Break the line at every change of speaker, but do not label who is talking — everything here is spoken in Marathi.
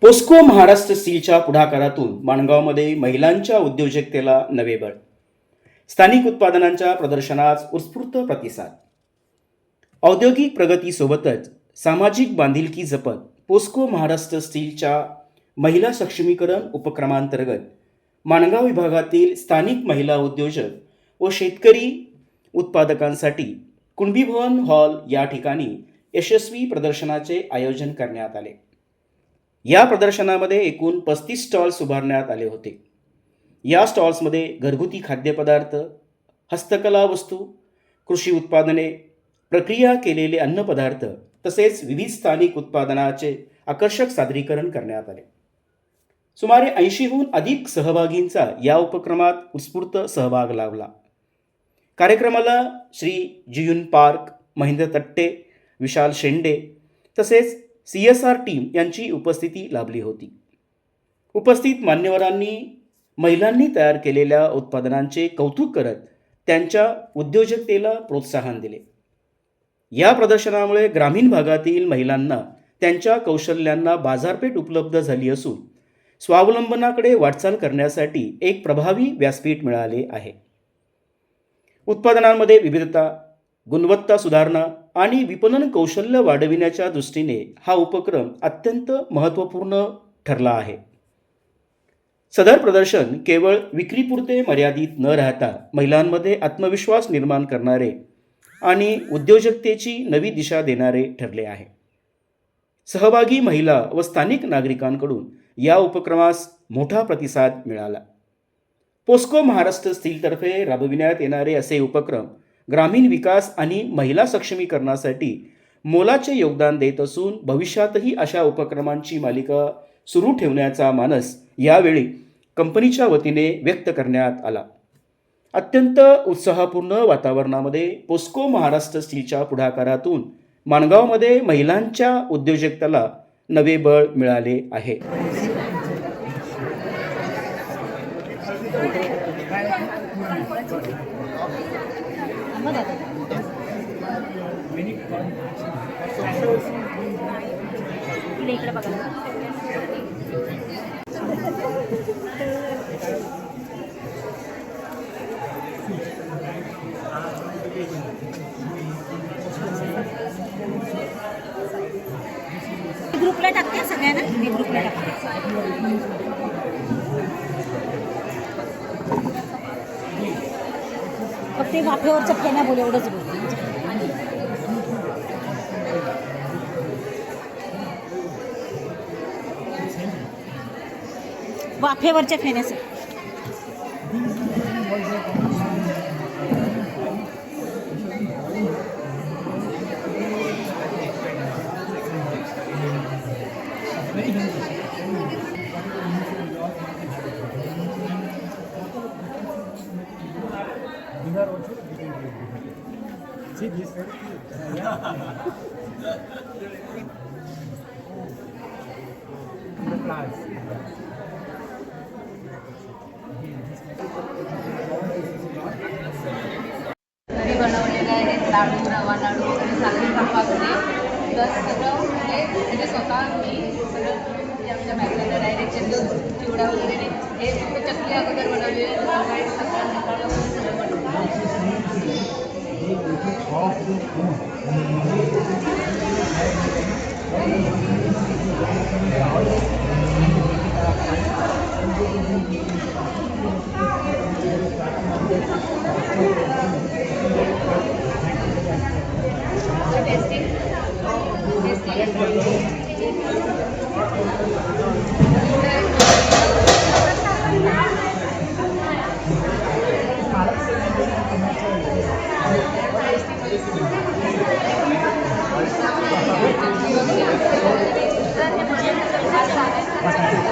पोस्को महाराष्ट्र स्टीलच्या पुढाकारातून माणगावमध्ये महिलांच्या उद्योजकतेला नवे बळ. स्थानिक उत्पादनांच्या प्रदर्शनास उत्स्फूर्त प्रतिसाद. औद्योगिक प्रगतीसोबतच सामाजिक बांधिलकी जपत पोस्को महाराष्ट्र स्टीलच्या महिला सक्षमीकरण उपक्रमांतर्गत माणगाव विभागातील स्थानिक महिला उद्योजक व शेतकरी उत्पादकांसाठी कुणबी भवन हॉल या ठिकाणी यशस्वी प्रदर्शनाचे आयोजन करण्यात आले. या प्रदर्शनामध्ये एकूण 35 स्टॉल्स उभारण्यात आले होते. या स्टॉल्समध्ये घरगुती खाद्यपदार्थ, हस्तकला वस्तू, कृषी उत्पादने, प्रक्रिया केलेले अन्नपदार्थ तसेच विविध स्थानिक उत्पादनाचे आकर्षक सादरीकरण करण्यात आले. सुमारे 80हून अधिक सहभागींचा या उपक्रमात उत्स्फूर्त सहभाग लाभला. कार्यक्रमाला श्री जीयुन पार्क, महेंद्र तट्टे, विशाल शेंडे तसेच CSR टीम यांची उपस्थिती लाभली होती. उपस्थित मान्यवरांनी महिलांनी तयार केलेल्या उत्पादनांचे कौतुक करत त्यांच्या उद्योजकतेला प्रोत्साहन दिले. या प्रदर्शनामुळे ग्रामीण भागातील महिलांना त्यांच्या कौशल्यांना बाजारपेठ उपलब्ध झाली असून स्वावलंबनाकडे वाटचाल करण्यासाठी एक प्रभावी व्यासपीठ मिळाले आहे. उत्पादनांमध्ये विविधता, गुणवत्ता सुधारणा आणि विपणन कौशल्य वाढविण्याच्या दृष्टीने हा उपक्रम अत्यंत महत्त्वपूर्ण ठरला आहे. सदर प्रदर्शन केवळ विक्रीपुरते मर्यादित न राहता महिलांमध्ये आत्मविश्वास निर्माण करणारे आणि उद्योजकतेची नवी दिशा देणारे ठरले आहे. सहभागी महिला व स्थानिक नागरिकांकडून या उपक्रमास मोठा प्रतिसाद मिळाला. पोस्को महाराष्ट्र स्टीलतर्फे राबविण्यात येणारे असे उपक्रम ग्रामीण विकास आणि महिला सक्षमीकरणासाठी मोलाचे योगदान देत असून भविष्यातही अशा उपक्रमांची मालिका सुरू ठेवण्याचा मानस यावेळी कंपनीच्या वतीने व्यक्त करण्यात आला. अत्यंत उत्साहपूर्ण वातावरणामध्ये पोस्को महाराष्ट्र स्टीलच्या पुढाकारातून माणगावमध्ये महिलांच्या उद्योजकतेला नवे बळ मिळाले आहे.
ग्रुपला टाकते सगळ्यांना, मी ग्रुपला टाकते. फक्त वाफेवरच्या फेण्या बोल एवढंच बोल. वाफेवरच्या फेण्याचं
घरी बनवलेले आहेत. लाडू, रवा लाडू वगैरे, साखर पाकवाकडे प्लस सगळं म्हणजे स्वतः मी सगळं म्हणजे आमच्या बॅगला डायरेक्शन देऊन चिवडा वगैरे हे फक्त चकली अगोदर बनवले, सकाळी सकाळ सगळं
वाटा